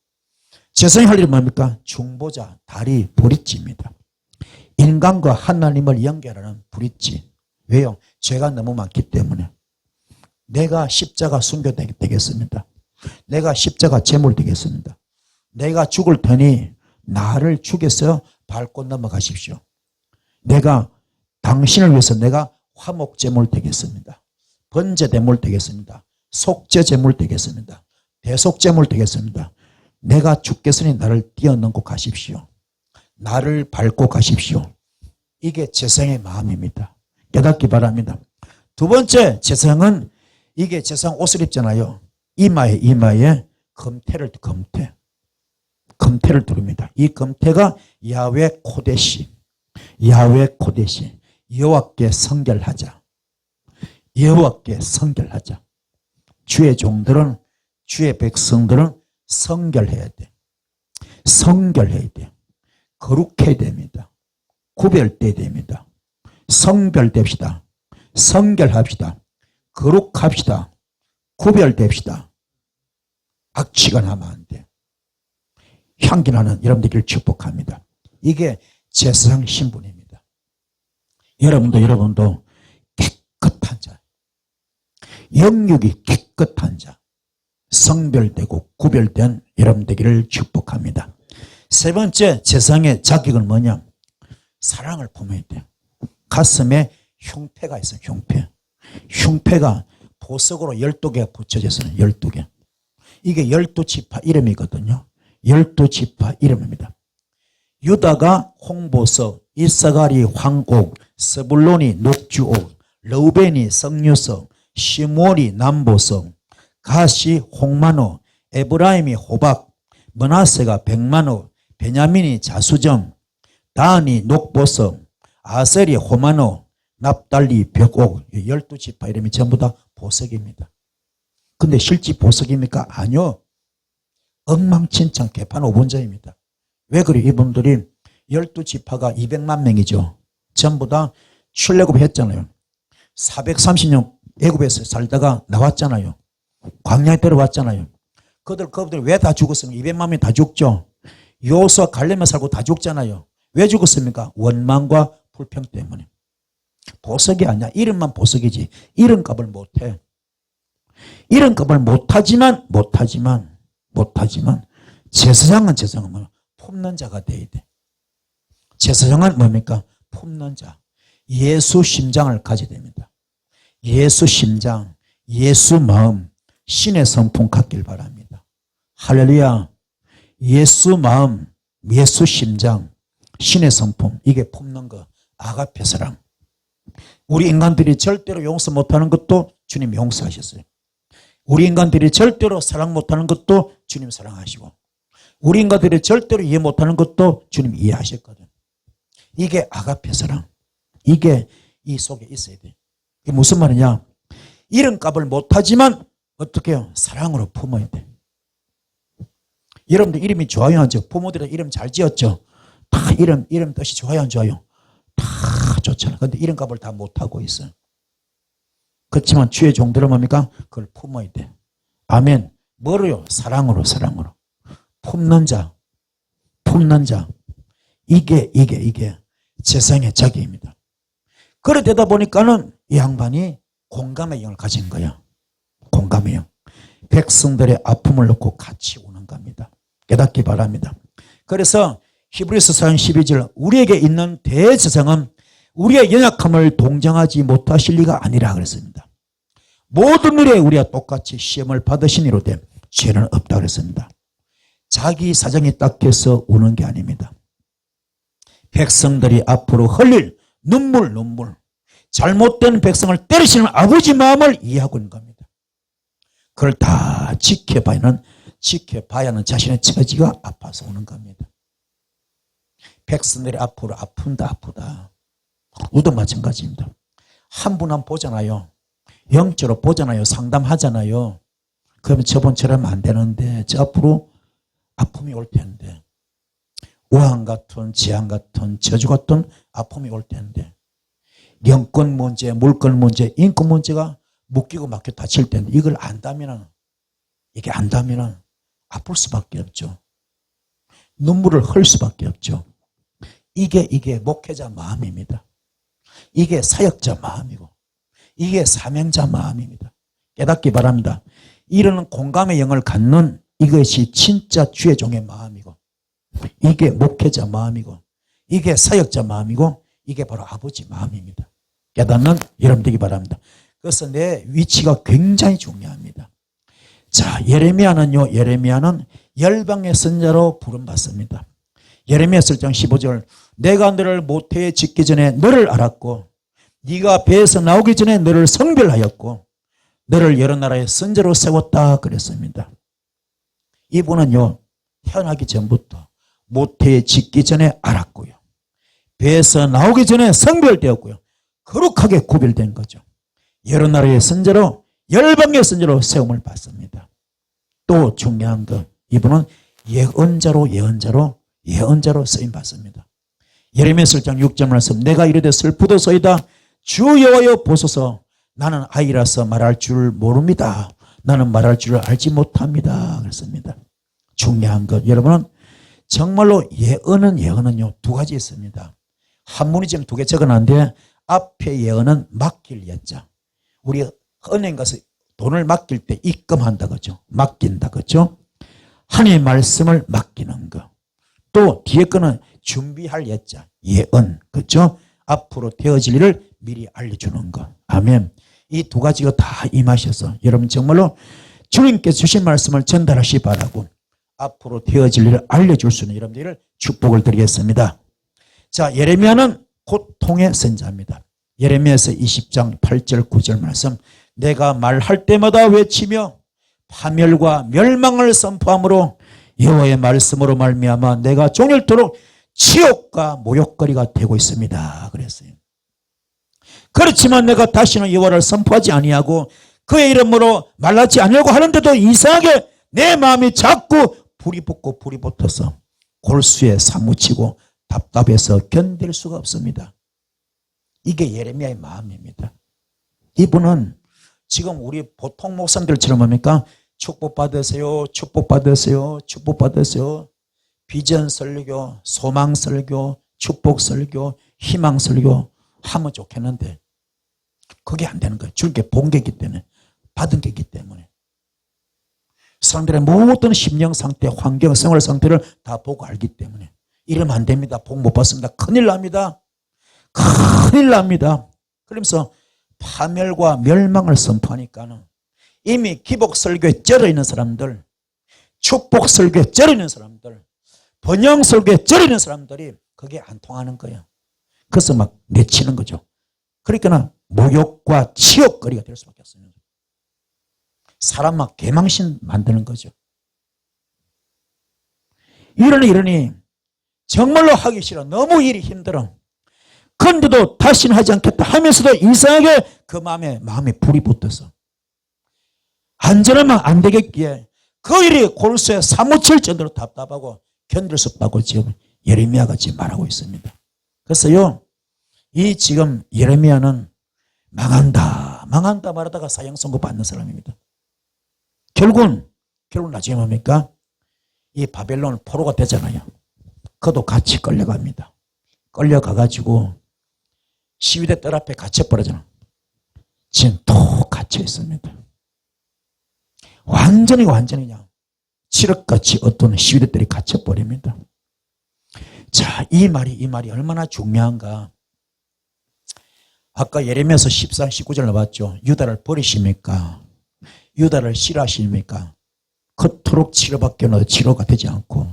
재상이 할 일은 뭡니까? 중보자, 다리, 브릿지입니다. 인간과 하나님을 연결하는 브릿지. 왜요? 죄가 너무 많기 때문에. 내가 십자가 순교 되겠습니다. 내가 십자가 제물 되겠습니다. 내가 죽을 테니 나를 죽여서 밟고 넘어가십시오. 내가 당신을 위해서 내가 화목제물 되겠습니다. 번제제물 되겠습니다. 속죄제물 되겠습니다. 대속제물 되겠습니다. 내가 죽겠으니 나를 뛰어넘고 가십시오. 나를 밟고 가십시오. 이게 재상의 마음입니다. 깨닫기 바랍니다. 두 번째 재상은, 이게 재상 옷을 입잖아요. 이마에 금태를 두릅니다. 이 금태가 야훼 코데시, 여호와께 성결하자. 여호와께 성결하자. 주의 종들은, 주의 백성들은 성결해야 돼. 성결해야 돼. 거룩해야 됩니다. 구별돼야 됩니다. 성별됩시다. 성결합시다. 거룩합시다. 구별됩시다. 악취가 나면 안 돼. 향기나는 여러분들을 축복합니다. 이게 재상 신분입니다. 여러분도 깨끗한 자, 영육이 깨끗한 자, 성별되고 구별된 여러분 되기를 축복합니다. 세 번째 재상의 자격은 뭐냐? 사랑을 품어야 돼요. 가슴에 흉패가 있어요. 흉패가 보석으로 12개가 붙여져 있어요. 12개. 이게 12지파 이름이거든요. 12지파 이름입니다. 유다가 홍보석, 이사갈이 황옥, 스불론이 녹주옥, 르우벤이 석류석, 시므온이 남보석, 가시 홍만호, 에브라임이 호박, 므낫세가 백만호, 베냐민이 자수정, 다은이 녹보석, 아셀이 호만호, 납달리, 벽옥, 12지파 이름이 전부 다 보석입니다. 근데 실제 보석입니까? 아니요. 엉망진창 개판 5분자입니다. 왜 그래? 이분들이 12지파가 200만 명이죠. 전부 다 출애굽했잖아요. 430년 애굽에서 살다가 나왔잖아요. 광야에 들어왔잖아요. 그들 왜 다 죽었습니까? 200만 명이 다 죽죠. 요수와 갈렙만 살고 다 죽잖아요. 왜 죽었습니까? 원망과 불평 때문에. 보석이 아니야. 이름만 보석이지. 이름값을 못해. 이름값을 못하지만 제사장은 품는 자가 돼야 돼. 제사장은 뭡니까? 품는 자. 예수 심장을 가져야 됩니다. 예수 심장, 예수 마음, 신의 성품 갖길 바랍니다. 할렐루야. 예수 마음, 예수 심장, 신의 성품, 이게 품는 거. 아가페 사랑. 우리 인간들이 절대로 용서 못하는 것도 주님 용서하셨어요. 우리 인간들이 절대로 사랑 못하는 것도 주님 사랑하시고, 우리 인간들이 절대로 이해 못하는 것도 주님 이해하셨거든. 이게 아가페 사랑. 이게 이 속에 있어야 돼. 이게 무슨 말이냐? 이름값을 못하지만 어떻게 해요? 사랑으로 품어야 돼. 여러분들 이름이 좋아요, 안 좋아요? 부모들은 이름 잘 지었죠? 다 이름 뜻이 좋아요, 안 좋아요? 다 좋잖아. 그런데 이름값을 다 못하고 있어요. 그렇지만 주의 종들은 뭡니까? 그걸 품어야 돼. 아멘. 뭐로요? 사랑으로. 품는 자. 이게 재성의 자기입니다. 그래 되다 보니까는 이 양반이 공감의 영을 가진 거야. 공감의 영. 백성들의 아픔을 놓고 같이 우는 겁니다. 깨닫기 바랍니다. 그래서 히브리서 4장 12절 우리에게 있는 대제사장은 우리의 연약함을 동정하지 못하실 리가 아니라 그랬습니다. 모든 일에 우리와 똑같이 시험을 받으시니로되 죄는 없다 그랬습니다. 자기 사정이 딱해서 우는 게 아닙니다. 백성들이 앞으로 흘릴 눈물 잘못된 백성을 때리시는 아버지 마음을 이해하고 있는 겁니다. 그걸 다 지켜봐야 하는 자신의 처지가 아파서 오는 겁니다. 백성들이 앞으로 아프다. 우리도 마찬가지입니다. 한 분 보잖아요. 영적으로 보잖아요. 상담하잖아요. 그러면 저번처럼 안 되는데 저 앞으로 아픔이 올 텐데, 우한 같은 재앙 같은 저주 같은 아픔이 올 텐데, 영권 문제, 물권 문제, 인권 문제가 묶이고 막혀 다칠 텐데, 이걸 안다면은 아플 수밖에 없죠. 눈물을 흘 수밖에 없죠. 이게 목회자 마음입니다. 이게 사역자 마음이고, 이게 사명자 마음입니다. 깨닫기 바랍니다. 이런 공감의 영을 갖는 이것이 진짜 주의 종의 마음이고, 이게 목회자 마음이고, 이게 사역자 마음이고, 이게 바로 아버지 마음입니다. 깨닫는 여러분 되기 바랍니다. 그래서 내 위치가 굉장히 중요합니다. 자, 예레미야는 열방의 선자로 부름받습니다. 예레미야 1장 15절 내가 너를 모태에 짓기 전에 너를 알았고 네가 배에서 나오기 전에 너를 성별하였고 너를 여러 나라의 선자로 세웠다 그랬습니다. 이분은요 태어나기 전부터 모태에 짓기 전에 알았고요. 배에서 나오기 전에 성별되었고요. 거룩하게 구별된 거죠. 여러 나라의 선자로 열방의 선자로 세움을 받습니다. 또 중요한 거 이분은 예언자로 쓰임 받습니다. 예레미야 1장 6절 말씀 내가 이르되 슬프도소이다 주 여호와여 보소서 나는 아이라서 말할 줄 모릅니다. 나는 말할 줄을 알지 못합니다. 그랬습니다. 중요한 것 여러분은 정말로 예언은요 두 가지 있습니다. 한문이 지금 두 개 적어놨는데 앞에 예언은 맡길 예자. 우리 은행 가서 돈을 맡길 때 입금한다 그죠? 맡긴다 그죠? 하나님의 말씀을 맡기는 거. 또 뒤에 거는 준비할 예자. 예언 그죠? 앞으로 되어질 일을 미리 알려주는 거. 아멘. 이 두 가지가 다 임하셔서 여러분 정말로 주님께서 주신 말씀을 전달하시 바라고 앞으로 되어질 일을 알려줄 수 있는 여러분들을 축복을 드리겠습니다. 자, 예레미야는 고통의 선자입니다. 예레미야서 20장 8절 9절 말씀 내가 말할 때마다 외치며 파멸과 멸망을 선포함으로 여호와의 말씀으로 말미암아 내가 종일토록 치욕과 모욕거리가 되고 있습니다. 그랬어요. 그렇지만 내가 다시는 여호와를 선포하지 아니하고 그의 이름으로 말하지 아니하고 하는데도 이상하게 내 마음이 자꾸 불이 붙고 불이 붙어서 골수에 사무치고 답답해서 견딜 수가 없습니다. 이게 예레미야의 마음입니다. 이분은 지금 우리 보통 목사님들처럼 뭡니까? 축복받으세요, 축복받으세요, 축복받으세요. 비전 설교, 소망 설교, 축복 설교, 희망 설교 하면 좋겠는데 그게 안 되는 거예요. 줄 게 본 게 있기 때문에, 받은 게 있기 때문에. 사람들의 모든 심령 상태, 환경, 생활 상태를 다 보고 알기 때문에 이러면 안 됩니다. 복 못 받습니다. 큰일 납니다. 큰일 납니다. 그러면서 파멸과 멸망을 선포하니까는 이미 기복 설교에 쩔어 있는 사람들, 축복 설교에 쩔어 있는 사람들, 번영 설교에 쩔어 있는 사람들이 그게 안 통하는 거예요. 그래서 막 내치는 거죠. 그러니까 모욕과 치욕거리가 될 수밖에 없어요. 사람 막 개망신 만드는 거죠. 이러니 정말로 하기 싫어. 너무 일이 힘들어. 그런데도 다시는 하지 않겠다 하면서도 이상하게 그 마음에 불이 붙어서 안전하면 안 되겠기에 그 일이 골수에 사무칠 정도로 답답하고 견딜 수 없다고 지금 예레미야가 지금 말하고 있습니다. 그래서요, 이 지금 예레미야는 망한다 말하다가 사형 선고 받는 사람입니다. 결국은 나중에 뭡니까? 이 바벨론 포로가 되잖아요. 그도 같이 끌려갑니다. 끌려가가지고 시위대 뜰 앞에 갇혀버리잖아. 지금 또 갇혀 있습니다. 완전히 그냥 칠흑같이 어떤 시위대들이 갇혀버립니다. 자, 이 말이 얼마나 중요한가. 아까 예레미야서 14, 19절 나왔죠. 유다를 버리십니까? 유다를 싫어하십니까? 그토록 치료밖에 치료가 되지 않고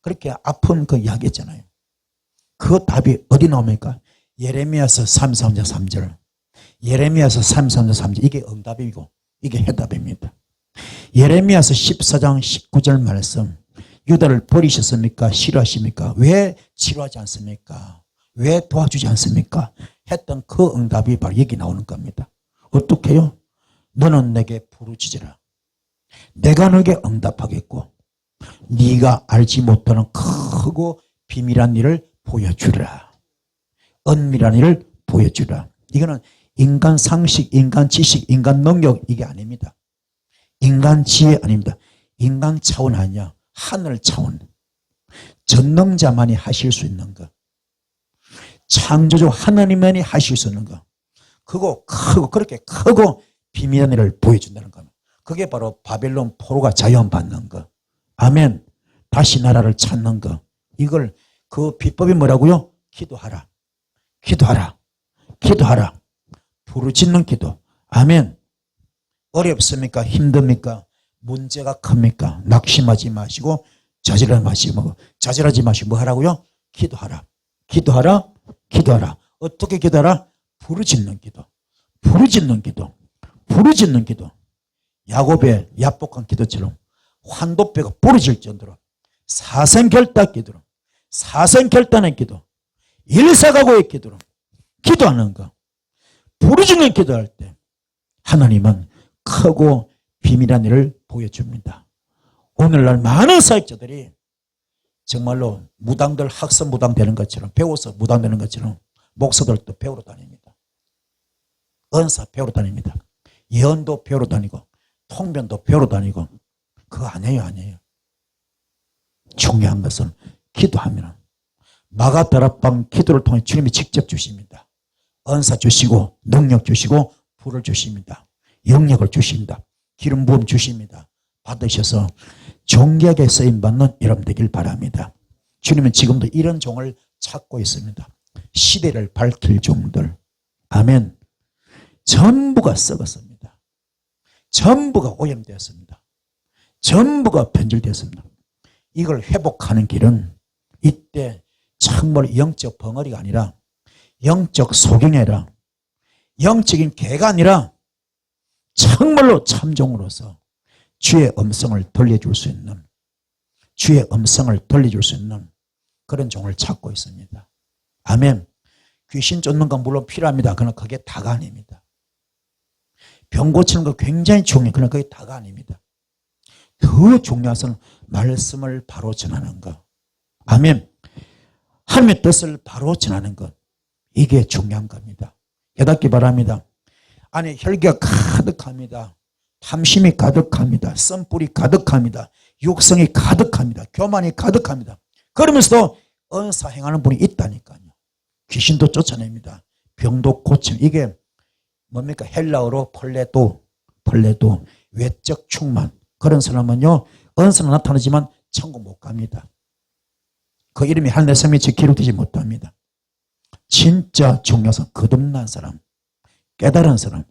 그렇게 아픈 그 이야기했잖아요. 그 답이 어디 나옵니까? 예레미야서 33장 3절. 예레미야서 33장 3절. 이게 응답이고 이게 해답입니다. 예레미야서 14장 19절 말씀. 유다를 버리셨습니까? 싫어하십니까? 왜 치료하지 않습니까? 왜 도와주지 않습니까? 했던 그 응답이 바로 여기 나오는 겁니다. 어떻게 해요? 너는 내게 부르짖으라. 내가 너에게 응답하겠고 네가 알지 못하는 크고 비밀한 일을 보여주라. 은밀한 일을 보여주라. 이거는 인간 상식, 인간 지식, 인간 능력 이게 아닙니다. 인간 지혜 아닙니다. 인간 차원 아니야. 하늘 차원. 전능자만이 하실 수 있는 것. 창조주 하나님만이 하실 수 있는 것. 크고 그렇게 크고 비밀한 일을 보여준다는 겁니다. 그게 바로 바벨론 포로가 자유함받는 것. 아멘. 다시 나라를 찾는 것. 이걸 그 비법이 뭐라고요? 기도하라. 기도하라. 기도하라. 부르짖는 기도. 아멘. 어렵습니까? 힘듭니까? 문제가 큽니까? 낙심하지 마시고 좌절하지 마시고 뭐 하라고요? 기도하라. 기도하라. 기도하라. 어떻게 기도하라? 부르짖는 기도. 부르짖는 기도. 부르짖는 기도. 야곱의 야복한 기도처럼 환도뼈가 부러질 정도로 사생결단 기도로 사생결단의 기도 일사각오의 기도로 기도하는 거. 부르짖는 기도할 때 하나님은 크고 비밀한 일을 보여줍니다. 오늘날 많은 사역자들이 정말로 무당들 학습 무당 되는 것처럼 배워서 무당 되는 것처럼 목사들도 배우러 다닙니다. 은사 배우러 다닙니다. 예언도 배우러 다니고 통변도 배우러 다니고 그거 아니에요. 중요한 것은 기도하면 마가다락방 기도를 통해 주님이 직접 주십니다. 은사 주시고 능력 주시고 불을 주십니다. 영역을 주십니다. 기름 부음 주십니다. 받으셔서 존귀하게 쓰임받는 여러분 되길 바랍니다. 주님은 지금도 이런 종을 찾고 있습니다. 시대를 밝힐 종들. 아멘. 전부가 썩었습니다. 전부가 오염되었습니다. 전부가 변질되었습니다. 이걸 회복하는 길은 이때 정말 영적 벙어리가 아니라 영적 소경이 아니라 영적인 개가 아니라 정말로 참종으로서 주의 음성을 들려줄 수 있는 주의 음성을 들려줄 수 있는 그런 종을 찾고 있습니다. 아멘. 귀신 쫓는 건 물론 필요합니다. 그러나 그게 다가 아닙니다. 병 고치는 거 굉장히 중요해요. 그러나 그게 다가 아닙니다. 더 중요한 것은 말씀을 바로 전하는 것. 아멘. 하나님의 뜻을 바로 전하는 것. 이게 중요한 겁니다. 깨닫기 바랍니다. 안에 혈기가 가득합니다. 탐심이 가득합니다. 썸뿔이 가득합니다. 육성이 가득합니다. 교만이 가득합니다. 그러면서도 은사 행하는 분이 있다니까요. 귀신도 쫓아냅니다. 병도 고칩니다. 이게 뭡니까? 헬라어로 폴레도, 외적 충만. 그런 사람은요, 은사는 나타나지만 천국 못 갑니다. 그 이름이 하늘의 생명책에 기록되지 못합니다. 진짜 중요해서 거듭난 사람, 깨달은 사람,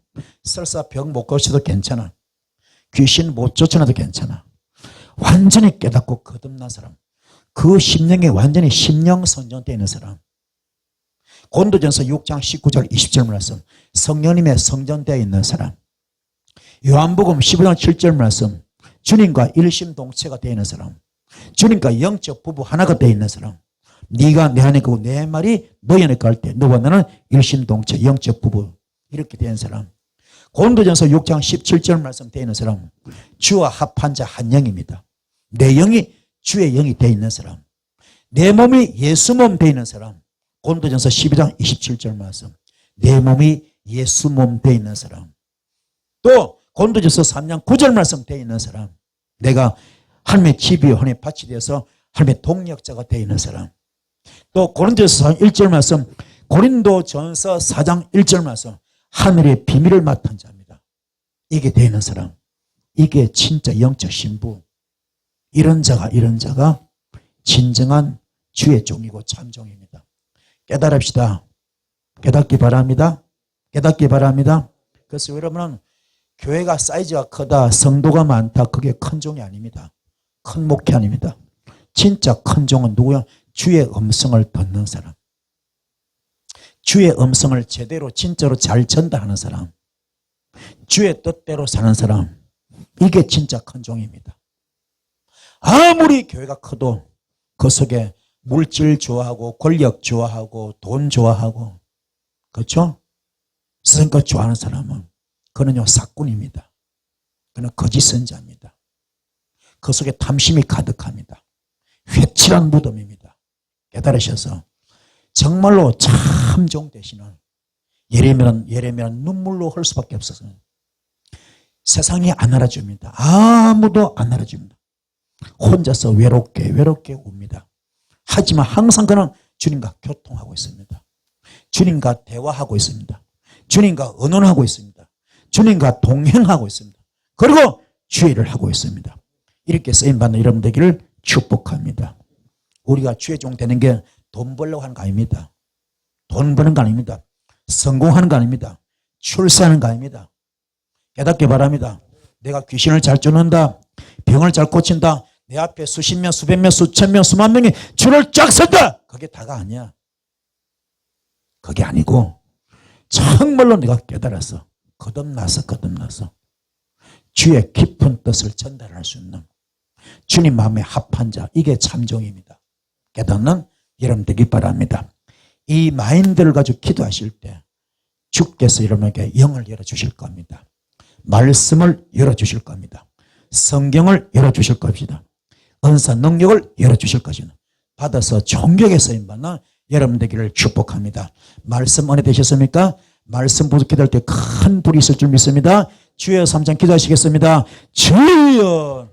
설사 병 못 고쳐도 괜찮아. 귀신 못 쫓아내도 괜찮아. 완전히 깨닫고 거듭난 사람, 그 심령에 완전히 심령 선정되어 있는 사람. 고린도전서 6장 19절 20절 말씀, 성령님의 성전되어 있는 사람. 요한복음 15장 7절 말씀, 주님과 일심동체가 되어 있는 사람. 주님과 영적 부부 하나가 되어 있는 사람. 네가 내 안에 있고 내 말이 너희 안에 갈 때 너와 나는 일심동체 영적 부부 이렇게 되는 사람. 고린도전서 6장 17절 말씀 되어 있는 사람. 주와 합한 자 한 영입니다. 내 영이 주의 영이 되어 있는 사람. 내 몸이 예수 몸 되어 있는 사람. 고린도전서 12장 27절 말씀. 내 몸이 예수 몸 되어 있는 사람. 또 고린도전서 3장 9절 말씀 되어 있는 사람. 내가 하나님의 집이요 하나님의 밭이 되어서 하나님의 동력자가 되어 있는 사람. 또 고린도전서 1절 말씀, 고린도전서 4장 1절 말씀, 하늘의 비밀을 맡은 자입니다. 이게 되어 있는 사람. 이게 진짜 영적 신부. 이런 자가 진정한 주의 종이고 참종입니다. 깨달읍시다. 깨닫기 바랍니다. 깨닫기 바랍니다. 그래서 여러분은 교회가 사이즈가 크다, 성도가 많다, 그게 큰 종이 아닙니다. 큰 목회 아닙니다. 진짜 큰 종은 누구야? 주의 음성을 듣는 사람. 주의 음성을 제대로 진짜로 잘 전달하는 사람. 주의 뜻대로 사는 사람. 이게 진짜 큰 종입니다. 아무리 교회가 커도 그 속에 물질 좋아하고 권력 좋아하고 돈 좋아하고 그렇죠? 세상 것 좋아하는 사람은 그는요 사꾼입니다. 그는 거짓 선자입니다. 그 속에 탐심이 가득합니다. 회칠한 무덤입니다. 깨달으셔서 정말로 참종 되시는 예레미야는 눈물로 흘 수밖에 없었어요. 세상이 안 알아줍니다. 아무도 안 알아줍니다. 혼자서 외롭게 웁니다. 하지만 항상 그는 주님과 교통하고 있습니다. 주님과 대화하고 있습니다. 주님과 의논하고 있습니다. 주님과 동행하고 있습니다. 그리고 주의 일을 하고 있습니다. 이렇게 쓰임받는 여러분 되기를 축복합니다. 우리가 주의 종 되는 게 돈 벌려고 하는 거 아닙니다. 돈 버는 거 아닙니다. 성공하는 거 아닙니다. 출세하는 거 아닙니다. 깨닫기 바랍니다. 내가 귀신을 잘 쫓는다. 병을 잘 고친다. 내 앞에 수십 명, 수백 명, 수천 명, 수만 명이 줄을 쫙 선다. 그게 다가 아니야. 그게 아니고 정말로 내가 깨달아서 거듭나서 주의 깊은 뜻을 전달할 수 있는 주님 마음에 합한 자, 이게 참종입니다. 깨닫는 여러분 되기 바랍니다. 이 마인드를 가지고 기도하실 때 주께서 여러분에게 영을 열어주실 겁니다. 말씀을 열어주실 겁니다. 성경을 열어주실 것이다. 은사 능력을 열어주실 것이다. 받아서 존경의 쓰임받는 여러분 되기를 축복합니다. 말씀 은혜 되셨습니까? 말씀 부족 기도할 때 큰 불이 있을 줄 믿습니다. 주여 3장 기도하시겠습니다. 주여